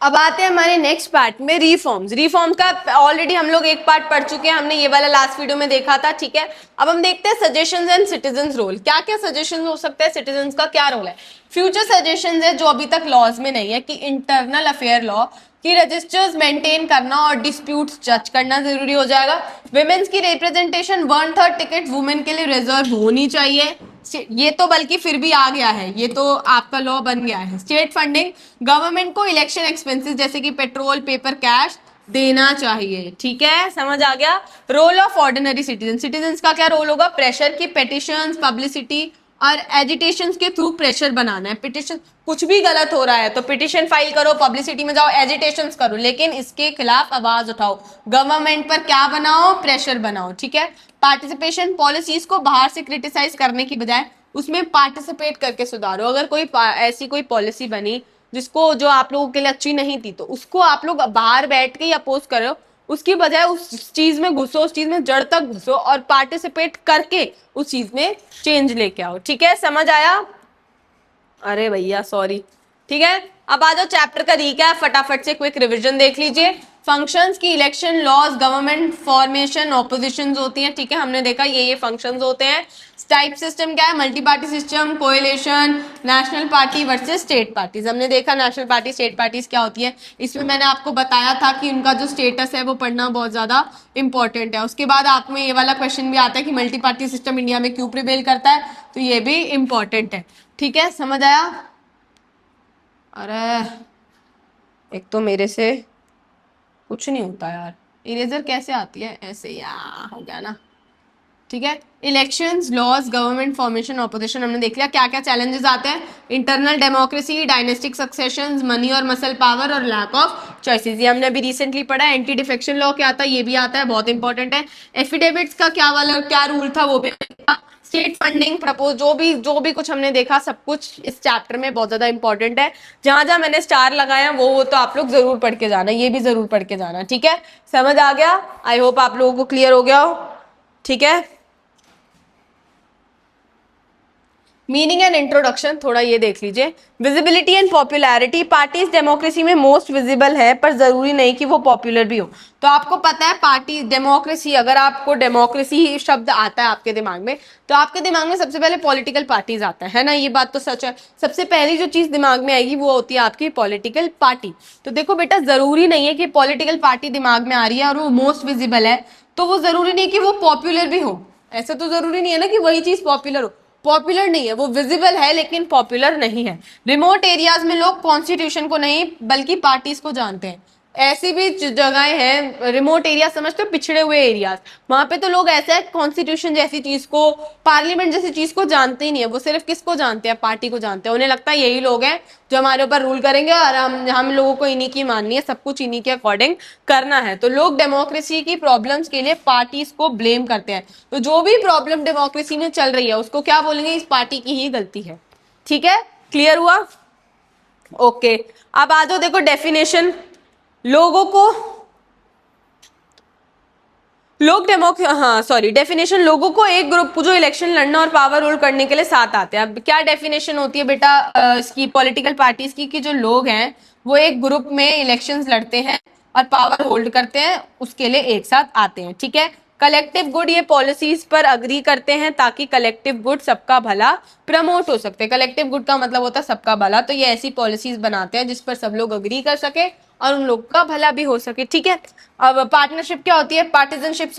अब आते हैं हमारे नेक्स्ट पार्ट में, रिफॉर्म्स। रिफॉर्म का ऑलरेडी हम लोग एक पार्ट पढ़ चुके हैं, हमने ये वाला लास्ट वीडियो में देखा था, ठीक है। अब हम देखते हैं सजेशंस एंड सिटीजंस रोल। क्या क्या सजेशंस हो सकता है, सिटीजंस का क्या रोल है। फ्यूचर सजेशंस है जो अभी तक लॉज में नहीं है, कि इंटरनल अफेयर लॉ की रजिस्टर्स मेंटेन करना और डिस्प्यूट्स जज करना जरूरी हो जाएगा। विमेन्स की रिप्रेजेंटेशन 1/3 टिकट वुमेन के लिए रिजर्व होनी चाहिए। ये तो बल्कि फिर भी आ गया है, ये तो आपका लॉ बन गया है। स्टेट फंडिंग, गवर्नमेंट को इलेक्शन एक्सपेंसेस जैसे कि पेट्रोल, पेपर, कैश देना चाहिए, ठीक है, समझ आ गया। Role of ordinary citizen, citizen का क्या रोल होगा, प्रेशर की, पिटिशंस, पब्लिसिटी और एजिटेशन के थ्रू प्रेशर बनाना है। पिटिशन, कुछ भी गलत हो रहा है तो पिटिशन फाइल करो, पब्लिसिटी में जाओ, एजिटेशन करो, लेकिन इसके खिलाफ आवाज उठाओ, गवर्नमेंट पर क्या बनाओ, प्रेशर बनाओ, ठीक है। पार्टिसिपेशन, पॉलिसीज को बाहर से क्रिटिसाइज करने की बजाय उसमें पार्टिसिपेट करके सुधारो। अगर कोई ऐसी कोई पॉलिसी बनी जिसको, जो आप लोगों के लिए अच्छी नहीं थी, तो उसको आप लोग बाहर बैठ के ही अपोज करो, उसकी बजाय उस चीज में घुसो, उस चीज में जड़ तक घुसो और पार्टिसिपेट करके उस चीज में चेंज लेके आओ, ठीक है, समझ आया। अरे भैया सॉरी, ठीक है। अब आ जाओ चैप्टर का रीकैप, फटाफट से क्विक रिवीजन देख लीजिए। फंक्शंस की, election, laws, government formation, oppositions होती हैं, ठीक है, हमने देखा ये फंक्शंस होते हैं। टाइप सिस्टम क्या है, multi party system, coalition, national party versus state parties. हमने देखा नेशनल पार्टी, स्टेट पार्टीज क्या होती है। इसमें मैंने आपको बताया था कि उनका जो स्टेटस है वो पढ़ना बहुत ज्यादा इंपॉर्टेंट है। उसके बाद आप में ये वाला क्वेश्चन भी आता है कि मल्टी पार्टी सिस्टम इंडिया में क्यों प्रिवेल करता है, तो ये भी इंपॉर्टेंट है, ठीक है, समझ आया। अरे एक तो मेरे से कुछ नहीं होता यार, इरेजर कैसे आती है ऐसे, या हो गया ना, ठीक है। Elections, laws, government formation, opposition हमने देख लिया। क्या क्या चैलेंजेस आते हैं, internal democracy, dynastic successions, money और मसल पावर और लैक ऑफ चॉइसेस, ये हमने अभी रिसेंटली पढ़ा है। एंटी डिफेक्शन लॉ क्या आता है, ये भी आता है, बहुत इंपॉर्टेंट है। एफिडेविट्स का क्या वाला क्या रूल था, वो भी। स्टेट फंडिंग प्रपोज, जो भी कुछ हमने देखा, सब कुछ इस चैप्टर में बहुत ज्यादा इंपॉर्टेंट है। जहां जहां मैंने स्टार लगाया वो तो आप लोग जरूर पढ़ के जाना, ये भी जरूर पढ़ के जाना, ठीक है, समझ आ गया। आई होप आप लोगों को क्लियर हो गया हो, ठीक है। मीनिंग एंड इंट्रोडक्शन थोड़ा ये देख लीजिए। Visibility and popularity, parties democracy में मोस्ट विजिबल है पर जरूरी नहीं कि वो पॉपुलर भी हो। तो आपको पता है पार्टी डेमोक्रेसी, अगर आपको डेमोक्रेसी शब्द आता है आपके दिमाग में, तो आपके दिमाग में सबसे पहले पॉलिटिकल पार्टीज आता है ना, ये बात तो सच है। सबसे पहली जो चीज दिमाग में आएगी वो होती है आपकी पॉलिटिकल पार्टी। तो देखो बेटा, जरूरी नहीं है कि पॉलिटिकल पार्टी दिमाग में आ रही है और वो मोस्ट विजिबल है तो वो जरूरी नहीं कि वो पॉपुलर भी हो। ऐसा तो जरूरी नहीं है ना कि वही चीज पॉपुलर हो, पॉपुलर नहीं है, वो विजिबल है लेकिन पॉपुलर नहीं है। रिमोट एरियाज में लोग कॉन्स्टिट्यूशन को नहीं बल्कि पार्टीज को जानते हैं। ऐसी भी जगहें हैं, रिमोट एरिया समझते हो, पिछड़े हुए एरियाज, वहां पे तो लोग ऐसा है कॉन्स्टिट्यूशन जैसी चीज को, पार्लियामेंट जैसी चीज को जानते ही नहीं है। वो सिर्फ किसको जानते हैं, पार्टी को जानते हैं। उन्हें लगता है यही लोग हैं जो हमारे ऊपर रूल करेंगे और हम लोगों को इन्हीं की माननी है, सब कुछ इन्हीं के अकॉर्डिंग करना है। तो लोग डेमोक्रेसी की प्रॉब्लम्स के लिए पार्टीज को ब्लेम करते हैं। तो जो भी प्रॉब्लम डेमोक्रेसी में चल रही है उसको क्या बोलेंगे, इस पार्टी की ही गलती है, ठीक है, क्लियर हुआ। ओके, अब आ जाओ, देखो डेफिनेशन। लोगों को डेफिनेशन, लोगों को एक ग्रुप जो इलेक्शन लड़ना और पावर होल्ड करने के लिए साथ आते हैं। अब क्या डेफिनेशन होती है बेटा इसकी, पॉलिटिकल पार्टीज की, कि जो लोग हैं वो एक ग्रुप में इलेक्शंस लड़ते हैं और पावर होल्ड करते हैं, उसके लिए एक साथ आते हैं, ठीक है। कलेक्टिव गुड, ये पॉलिसीज पर अग्री करते हैं ताकि कलेक्टिव गुड, सबका भला प्रमोट हो सकते हैं। कलेक्टिव गुड का मतलब होता है सबका भला, तो ये ऐसी पॉलिसीज बनाते हैं जिस पर सब लोग अग्री कर सके और उन लोग का भला भी हो सके, ठीक है। अब पार्टनरशिप क्या होती है, पार्टीजनशिप,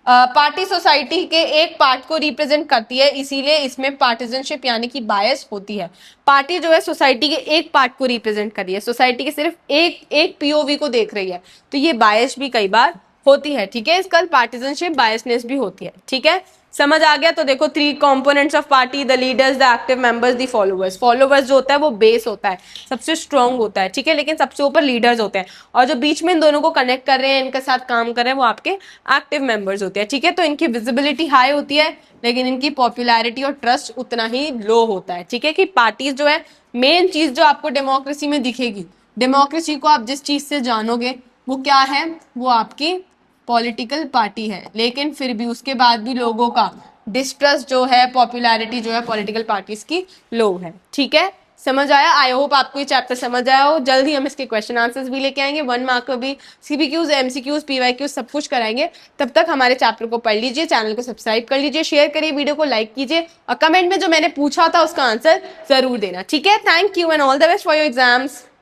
पार्टी सोसाइटी के एक पार्ट को रिप्रेजेंट करती है, इसीलिए इसमें पार्टीजनशिप यानी कि बायस होती है। पार्टी जो है सोसाइटी के एक पार्ट को रिप्रेजेंट कर रही है, सोसाइटी के सिर्फ एक पीओवी को देख रही है, तो ये बायस भी कई बार होती है, ठीक है। इसका पार्टीजनशिप बायसनेस भी होती है, ठीक है, समझ आ गया। तो देखो 3 components of party, the leaders, the active members, the followers. Followers जो होता है वो बेस होता है, सबसे स्ट्रांग होता है, ठीक है, लेकिन सबसे ऊपर लीडर्स होते हैं और जो बीच में इन दोनों को कनेक्ट कर रहे हैं, इनके साथ काम कर रहे हैं, वो आपके एक्टिव मेंबर्स होते हैं, ठीक है। तो इनकी विजिबिलिटी हाई होती है लेकिन इनकी पॉपुलैरिटी और ट्रस्ट उतना ही लो होता है, ठीक है। कि पार्टीज जो है, मेन चीज जो आपको डेमोक्रेसी में दिखेगी, डेमोक्रेसी को आप जिस चीज से जानोगे वो क्या है, वो आपकी पॉलिटिकल पार्टी है। लेकिन फिर भी उसके बाद भी लोगों का डिस्ट्रस्ट जो है, पॉपुलैरिटी जो है पॉलिटिकल पार्टीज की लो है, ठीक है, समझ आया? आई होप आपको ये चैप्टर समझ आया हो। जल्द ही हम इसके क्वेश्चन आंसर्स भी लेके आएंगे, 1 मार्क का भी, CBQs, MCQs, PYQs सब कुछ कराएंगे। तब तक हमारे चैप्टर को पढ़ लीजिए, चैनल को सब्सक्राइब कर लीजिए, शेयर करिए, वीडियो को लाइक कीजिए और कमेंट में जो मैंने पूछा था उसका आंसर जरूर देना, ठीक है? Thank you and all the best for your exams.